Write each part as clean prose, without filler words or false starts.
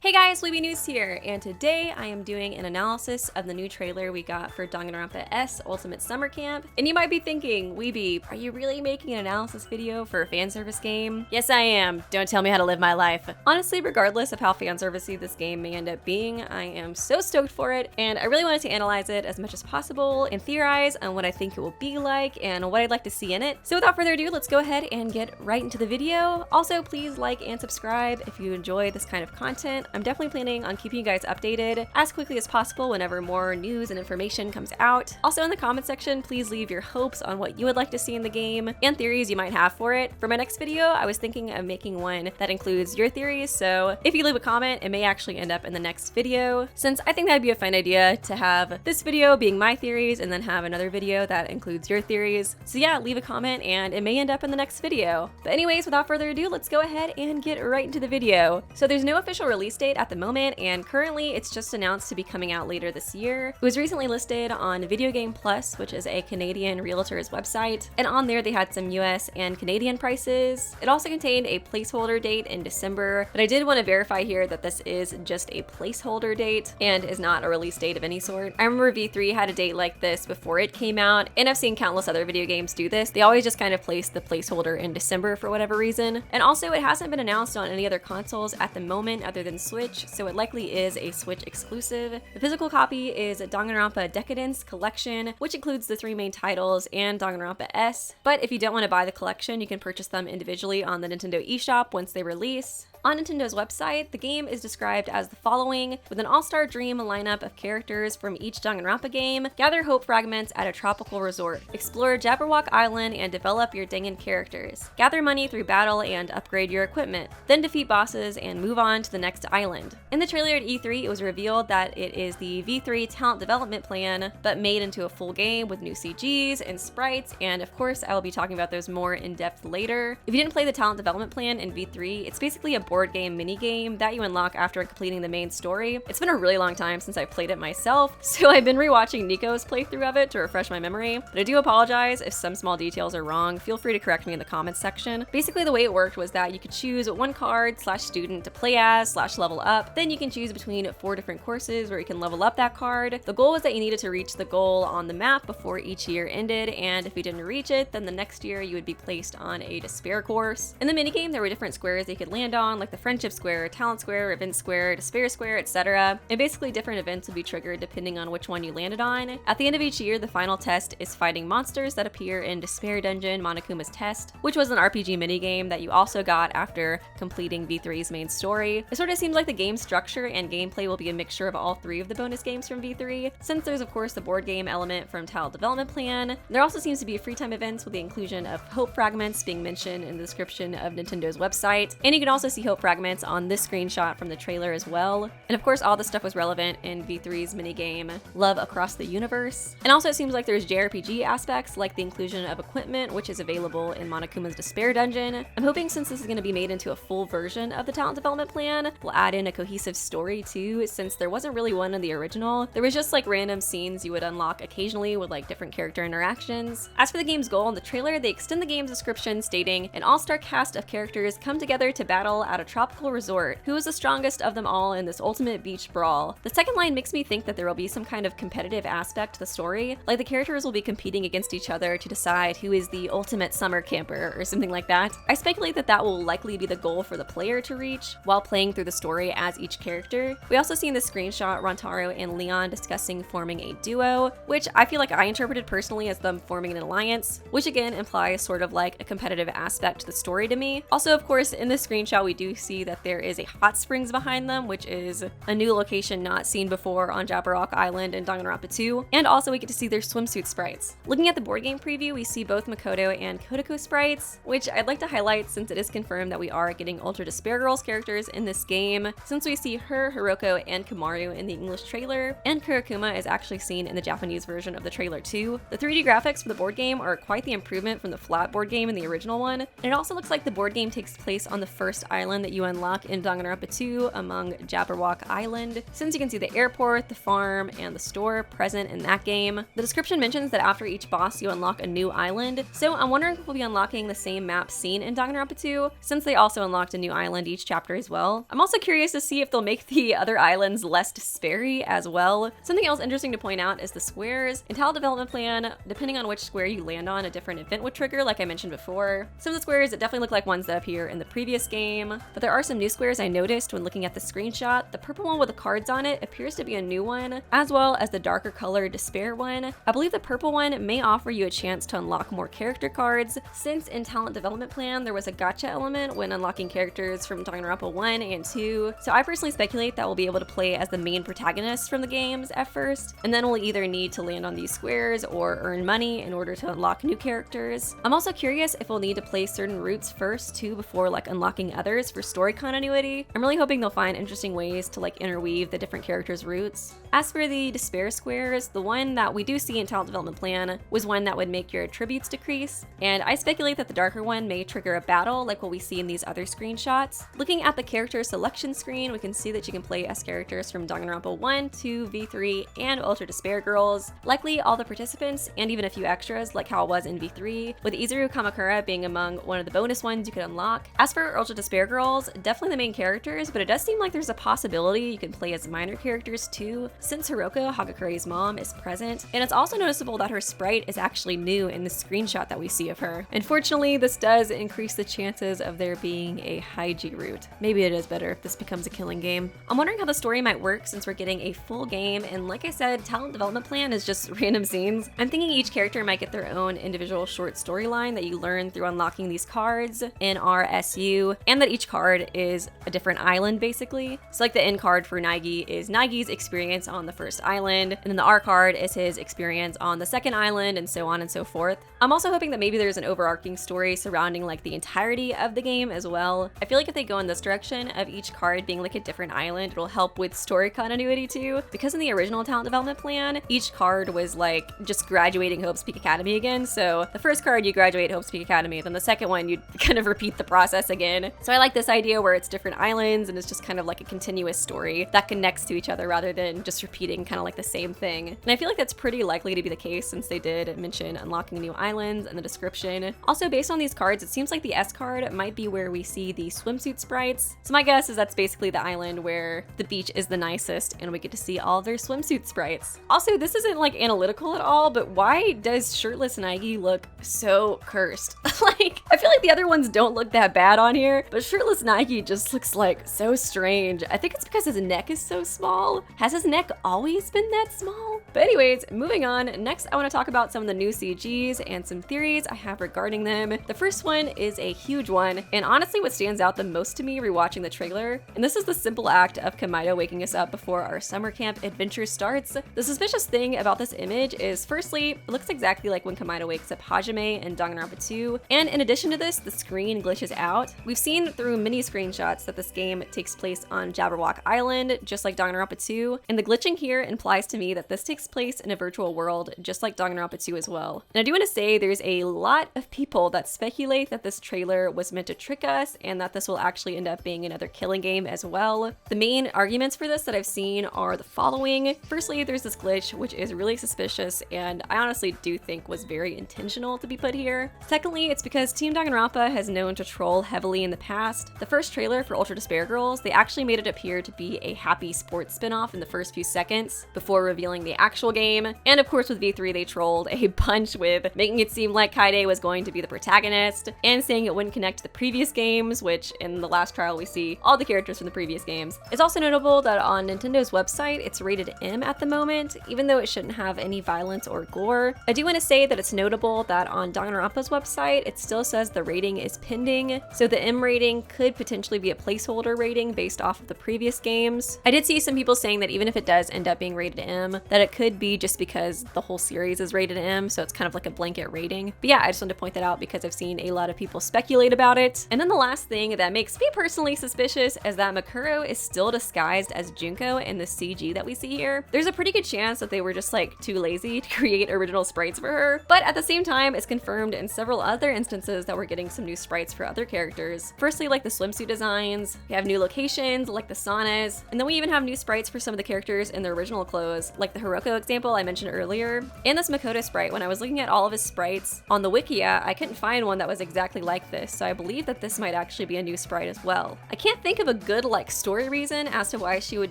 Hey guys, Weeby News here, and today I am doing an analysis of the new trailer we got for Danganronpa S Ultimate Summer Camp. And you might be thinking, Weeby, are you really making an analysis video for a fan service game? Yes, I am. Don't tell me how to live my life. Honestly, regardless of how fan servicey this game may end up being, I am so stoked for it, and I really wanted to analyze it as much as possible and theorize on what I think it will be like and what I'd like to see in it. So without further ado, let's go ahead and get right into the video. Also, please like and subscribe if you enjoy this kind of content. I'm definitely planning on keeping you guys updated as quickly as possible whenever more news and information comes out. Also in the comment section, please leave your hopes on what you would like to see in the game and theories you might have for it. For my next video, I was thinking of making one that includes your theories, so if you leave a comment, it may actually end up in the next video, since I think that'd be a fun idea to have this video being my theories and then have another video that includes your theories. So yeah, leave a comment and it may end up in the next video. But anyways, without further ado, let's go ahead and get right into the video. So there's no official release date at the moment, and currently it's just announced to be coming out later this year. It was recently listed on Video Game Plus, which is a Canadian realtor's website, and on there they had some US and Canadian prices. It also contained a placeholder date in December, but I did want to verify here that this is just a placeholder date and is not a release date of any sort. I remember V3 had a date like this before it came out, and I've seen countless other video games do this. They always just kind of place the placeholder in December for whatever reason. And also it hasn't been announced on any other consoles at the moment other than Switch, so it likely is a Switch exclusive. The physical copy is a Danganronpa Decadence Collection, which includes the 3 main titles and Danganronpa S, but if you don't want to buy the collection, you can purchase them individually on the Nintendo eShop once they release. On Nintendo's website, the game is described as the following: with an all-star dream lineup of characters from each Danganronpa game, gather hope fragments at a tropical resort, explore Jabberwock Island and develop your Dangan characters, gather money through battle and upgrade your equipment, then defeat bosses and move on to the next island. In the trailer at E3, it was revealed that it is the V3 talent development plan, but made into a full game with new CGs and sprites, and of course I will be talking about those more in depth later. If you didn't play the talent development plan in V3, it's basically a board game mini-game that you unlock after completing the main story. It's been a really long time since I've played it myself, so I've been rewatching Nico's playthrough of it to refresh my memory, but I do apologize if some small details are wrong. Feel free to correct me in the comments section. Basically the way it worked was that you could choose one card / student to play as / level up, then you can choose between 4 different courses where you can level up that card. The goal was that you needed to reach the goal on the map before each year ended, and if you didn't reach it, then the next year you would be placed on a despair course. In the minigame, there were different squares that you could land on, like the Friendship Square, Talent Square, Event Square, Despair Square, etc. And basically different events would be triggered depending on which one you landed on. At the end of each year, the final test is fighting monsters that appear in Despair Dungeon Monokuma's Test, which was an RPG minigame that you also got after completing V3's main story. It sort of seems like the game structure and gameplay will be a mixture of all 3 of the bonus games from V3, since there's of course the board game element from Talent Development Plan. There also seems to be free time events with the inclusion of hope fragments being mentioned in the description of Nintendo's website, and you can also see hope fragments on this screenshot from the trailer as well. And of course all this stuff was relevant in V3's minigame Love Across the Universe. And also it seems like there's JRPG aspects like the inclusion of equipment, which is available in Monokuma's Despair Dungeon. I'm hoping since this is going to be made into a full version of the talent development plan, we'll add in a cohesive story too, since there wasn't really one in the original. There was just like random scenes you would unlock occasionally with like different character interactions. As for the game's goal in the trailer, they extend the game's description stating an all-star cast of characters come together to battle at a tropical resort. Who is the strongest of them all in this ultimate beach brawl? The second line makes me think that there will be some kind of competitive aspect to the story, like the characters will be competing against each other to decide who is the ultimate summer camper or something like that. I speculate that that will likely be the goal for the player to reach while playing through the story as each character. We also see in the screenshot Rantaro and Leon discussing forming a duo, which I feel like I interpreted personally as them forming an alliance, which again implies sort of like a competitive aspect to the story to me. Also, of course, in this screenshot we do see that there is a hot springs behind them, which is a new location not seen before on Jabberwock Island in Danganronpa 2, and also we get to see their swimsuit sprites. Looking at the board game preview, we see both Makoto and Kodako sprites, which I'd like to highlight since it is confirmed that we are getting Ultra Despair Girls characters in this game, since we see her, Hiroko, and Kamaru in the English trailer, and Kurokuma is actually seen in the Japanese version of the trailer too. The 3D graphics for the board game are quite the improvement from the flat board game in the original one, and it also looks like the board game takes place on the first island one that you unlock in Danganronpa 2 among Jabberwock Island, since you can see the airport, the farm, and the store present in that game. The description mentions that after each boss you unlock a new island, so I'm wondering if we'll be unlocking the same map seen in Danganronpa 2, since they also unlocked a new island each chapter as well. I'm also curious to see if they'll make the other islands less sparey as well. Something else interesting to point out is the squares. In Talent Development Plan, depending on which square you land on, a different event would trigger, like I mentioned before. Some of the squares definitely look like ones that appear in the previous game, but there are some new squares I noticed when looking at the screenshot. The purple one with the cards on it appears to be a new one, as well as the darker colored Despair one. I believe the purple one may offer you a chance to unlock more character cards, since in Talent Development Plan there was a gacha element when unlocking characters from Danganronpa 1 and 2, so I personally speculate that we'll be able to play as the main protagonists from the games at first, and then we'll either need to land on these squares or earn money in order to unlock new characters. I'm also curious if we'll need to play certain routes first too before like unlocking others for story continuity. I'm really hoping they'll find interesting ways to like interweave the different characters' routes. As for the Despair squares, the one that we do see in Talent Development Plan was one that would make your attributes decrease, and I speculate that the darker one may trigger a battle like what we see in these other screenshots. Looking at the character selection screen, we can see that you can play as characters from Danganronpa 1, 2, V3, and Ultra Despair Girls. Likely all the participants, and even a few extras like how it was in V3, with Izuru Kamakura being among one of the bonus ones you could unlock. As for Ultra Despair Girls, definitely the main characters, but it does seem like there's a possibility you can play as minor characters too, since Hiroko, Hagakure's mom, is present, and it's also noticeable that her sprite is actually new in the screenshot that we see of her. Unfortunately, this does increase the chances of there being a Haiji route. Maybe it is better if this becomes a killing game. I'm wondering how the story might work since we're getting a full game, and like I said, Talent Development Plan is just random scenes. I'm thinking each character might get their own individual short storyline that you learn through unlocking these cards in RSU, and that each card is a different island basically. So like the N card for Naegi is Naigi's experience on the first island, and then the R card is his experience on the second island, and so on and so forth. I'm also hoping that maybe there's an overarching story surrounding like the entirety of the game as well. I feel like if they go in this direction of each card being like a different island, it'll help with story continuity too, because in the original Talent Development Plan, each card was like just graduating Hope's Peak Academy again. So the first card you graduate Hope's Peak Academy, then the second one you kind of repeat the process again. So I like this idea where it's different islands and it's just kind of like a continuous story that connects to each other rather than just repeating kind of like the same thing. And I feel like that's pretty likely to be the case since they did mention unlocking new islands in the description. Also, based on these cards, it seems like the S card might be where we see the swimsuit sprites. So my guess is that's basically the island where the beach is the nicest and we get to see all their swimsuit sprites. Also, this isn't like analytical at all, but why does shirtless Naegi look so cursed? Like, I feel like the other ones don't look that bad on here, but shirtless Naegi just looks like so strange. I think it's because his neck is so small. Has his neck always been that small? But anyways, moving on, next I want to talk about some of the new CGs and some theories I have regarding them. The first one is a huge one, and honestly what stands out the most to me rewatching the trailer, and this is the simple act of Kamaito waking us up before our summer camp adventure starts. The suspicious thing about this image is, firstly, it looks exactly like when Kamaito wakes up Hajime in Danganronpa 2, and in addition to this, the screen glitches out. We've seen through many screenshots that this game takes place on Jabberwock Island, just like Danganronpa 2, and the glitching here implies to me that this takes place in a virtual world, just like Danganronpa 2 as well. And I do want to say there's a lot of people that speculate that this trailer was meant to trick us and that this will actually end up being another killing game as well. The main arguments for this that I've seen are the following. Firstly, there's this glitch, which is really suspicious and I honestly do think was very intentional to be put here. Secondly, it's because Team Danganronpa has known to troll heavily in the past. The first trailer for Ultra Despair Girls, they actually made it appear to be a happy sports spinoff in the first few seconds before revealing the actual game. And of course with V3 they trolled a bunch with making it seem like Kaede was going to be the protagonist and saying it wouldn't connect to the previous games, which in the last trial we see all the characters from the previous games. It's also notable that on Nintendo's website it's rated M at the moment, even though it shouldn't have any violence or gore. I do want to say that it's notable that on Danganronpa's website it still says the rating is pending, so the M rating could potentially be a placeholder rating based off of the previous games. I did see some people saying that even if it does end up being rated M, that it could be just because the whole series is rated M, so it's kind of like a blanket rating. But yeah, I just wanted to point that out because I've seen a lot of people speculate about it. And then the last thing that makes me personally suspicious is that Makuro is still disguised as Junko in the CG that we see here. There's a pretty good chance that they were just like too lazy to create original sprites for her, but at the same time it's confirmed in several other instances that we're getting some new sprites for other characters. Firstly, like the the swimsuit designs, we have new locations like the saunas, and then we even have new sprites for some of the characters in their original clothes, like the Hiroko example I mentioned earlier, and this Makoto sprite. When I was looking at all of his sprites on the Wikia, I couldn't find one that was exactly like this, so I believe that this might actually be a new sprite as well. I can't think of a good like story reason as to why she would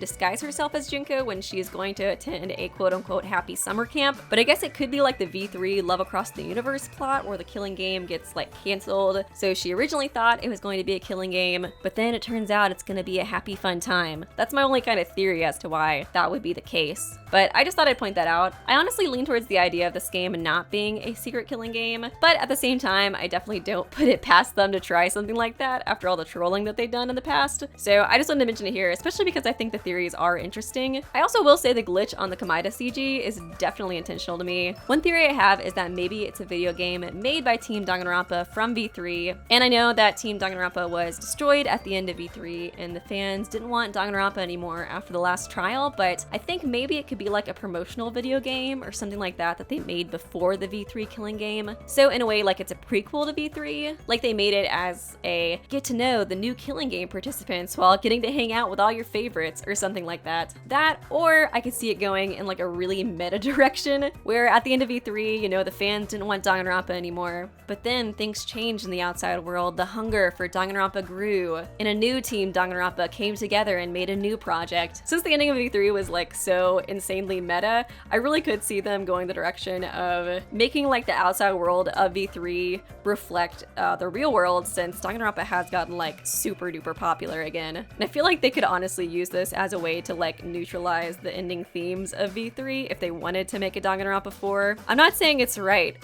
disguise herself as Junko when she is going to attend a quote-unquote happy summer camp, but I guess it could be like the V3 Love Across the Universe plot where the killing game gets like canceled. So she originally thought it was going to be a killing game, but then it turns out it's going to be a happy fun time. That's my only kind of theory as to why that would be the case. But I just thought I'd point that out. I honestly lean towards the idea of this game not being a secret killing game, but at the same time, I definitely don't put it past them to try something like that after all the trolling that they've done in the past. So I just wanted to mention it here, especially because I think the theories are interesting. I also will say the glitch on the Kamida CG is definitely intentional to me. One theory I have is that maybe it's a video game made by Team Danganronpa from V3, and I know that Team Danganronpa was destroyed at the end of V3 and the fans didn't want Danganronpa anymore after the last trial, but I think maybe it could be like a promotional video game or something like that that they made before the V3 killing game. So in a way, like it's a prequel to V3, like they made it as a get to know the new killing game participants while getting to hang out with all your favorites or something like that. That, or I could see it going in like a really meta direction where at the end of V3, you know, the fans didn't want Danganronpa anymore, but then things changed in the outside world. The hunger for Danganronpa grew, and a new team Danganronpa came together and made a new project. Since the ending of V3 was like so insanely meta, I really could see them going the direction of making like the outside world of V3 reflect the real world, since Danganronpa has gotten like super duper popular again. And I feel like they could honestly use this as a way to like neutralize the ending themes of V3 if they wanted to make a Danganronpa 4. I'm not saying it's right.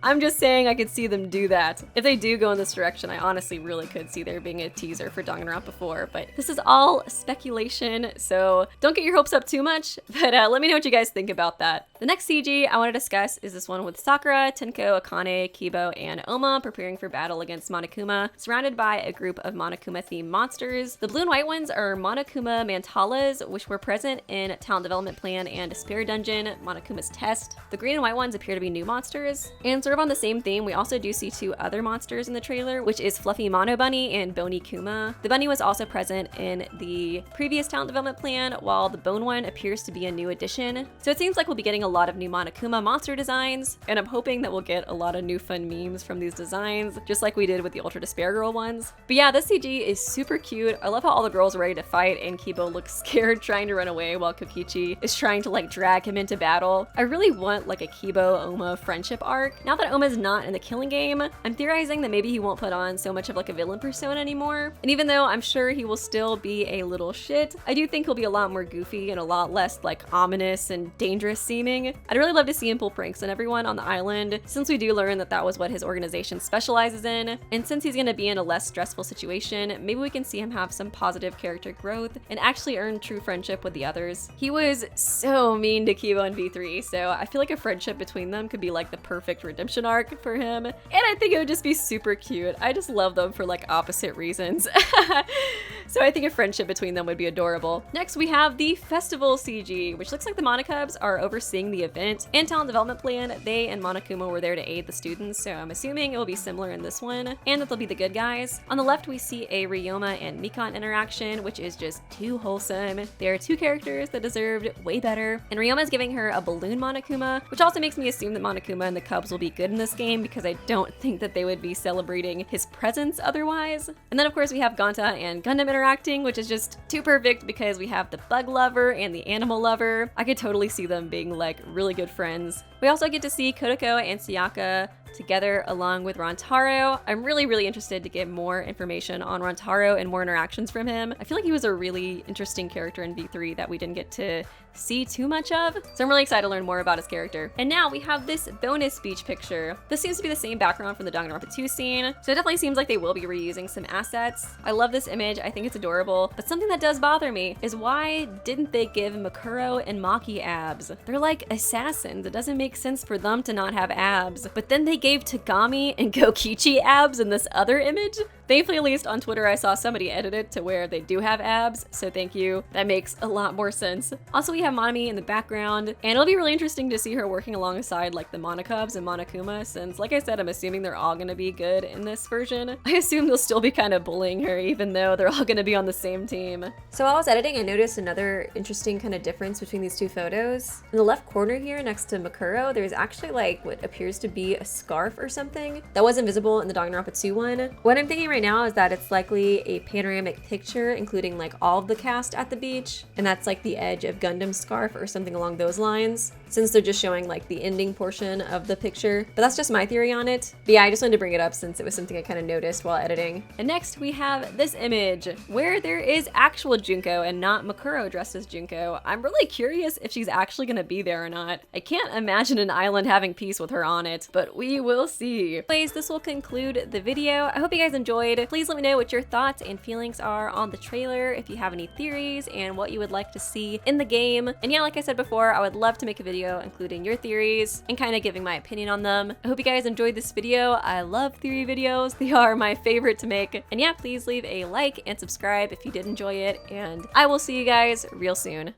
I'm just saying I could see them do that. If they do go in this direction, I honestly really could see there being a teaser for Danganronpa 4, but this is all speculation, so don't get your hopes up too much, but let me know what you guys think about that. The next CG I want to discuss is this one with Sakura, Tenko, Akane, Kibo, and Oma preparing for battle against Monokuma, surrounded by a group of Monokuma-themed monsters. The blue and white ones are Monokuma Mantalas, which were present in Talent Development Plan and Despair Dungeon, Monokuma's Test. The green and white ones appear to be new monsters. And sort of on the same theme, we also do see two other monsters in the trailer, which is Fluffy Mono Bunny and Bony Kuma. The bunny was also present in the previous Talent Development Plan, while the bone one appears to be a new addition. So it seems like we'll be getting a lot of new Monokuma monster designs, and I'm hoping that we'll get a lot of new fun memes from these designs, just like we did with the Ultra Despair Girl ones. But yeah, this CG is super cute. I love how all the girls are ready to fight and Kibo looks scared trying to run away while Kokichi is trying to like drag him into battle. I really want like a Kibo-Oma friendship arc. Now that Oma's not in the killing game, I'm theorizing that maybe he won't put on so much of like a villain persona anymore. And even though I'm sure he will still be a little shit, I do think he'll be a lot more goofy and a lot less like ominous and dangerous seeming. I'd really love to see him pull pranks on everyone on the island, since we do learn that that was what his organization specializes in. And since he's gonna be in a less stressful situation, maybe we can see him have some positive character growth and actually earn true friendship with the others. He was so mean to Kibo in V3, so I feel like a friendship between them could be like the perfect redemption arc for him. And I think it would just be super cute. I just love them for like opposite reasons. So I think a friendship between them would be adorable. Next, we have the festival CG, which looks like the Monokubs are overseeing the event. In Talent Development Plan, they and Monokuma were there to aid the students, so I'm assuming it will be similar in this one, and that they'll be the good guys. On the left, we see a Ryoma and Mikon interaction, which is just too wholesome. There are two characters that deserved way better, and Ryoma's giving her a balloon Monokuma, which also makes me assume that Monokuma and the Cubs will be good in this game, because I don't think that they would be celebrating his presence otherwise. And then of course we have Ganta and Gundam interacting, which is just too perfect because we have the bug lover and the animal lover. I could totally see them being like really good friends. We also get to see Kodako and Sayaka together along with Rantaro. I'm really interested to get more information on Rantaro and more interactions from him. I feel like he was a really interesting character in V3 that we didn't get to see too much of, so I'm really excited to learn more about his character. And now we have this bonus beach picture. This seems to be the same background from the Danganronpa 2 scene, so it definitely seems like they will be reusing some assets. I love this image, I think it's adorable, but something that does bother me is why didn't they give Makuro and Maki abs? They're like assassins. It doesn't make sense for them to not have abs, but then they gave Tagami and Kokichi abs in this other image? Thankfully, at least on Twitter, I saw somebody edit it to where they do have abs, so thank you. That makes a lot more sense. Also, we have Monami in the background, and it'll be really interesting to see her working alongside like the Monokubs and Monokuma, since like I said, I'm assuming they're all gonna be good in this version. I assume they'll still be kind of bullying her even though they're all gonna be on the same team. So while I was editing, I noticed another interesting kind of difference between these two photos. In the left corner here next to Makuro, there's actually like what appears to be a scarf or something that wasn't visible in the Danganronpa 2 one. What I'm thinking right now is that it's likely a panoramic picture including like all of the cast at the beach, and that's like the edge of Gundam's scarf or something along those lines, since they're just showing like the ending portion of the picture. But that's just my theory on it. But yeah, I just wanted to bring it up since it was something I kind of noticed while editing. And next we have this image where there is actual Junko and not Makuro dressed as Junko. I'm really curious if she's actually gonna be there or not. I can't imagine an island having peace with her on it, but we will see. Anyways, this will conclude the video. I hope you guys enjoyed. Please let me know what your thoughts and feelings are on the trailer, if you have any theories and what you would like to see in the game. And yeah, like I said before, I would love to make a video including your theories and kind of giving my opinion on them. I hope you guys enjoyed this video. I love theory videos. They are my favorite to make. And yeah, please leave a like and subscribe if you did enjoy it, and I will see you guys real soon.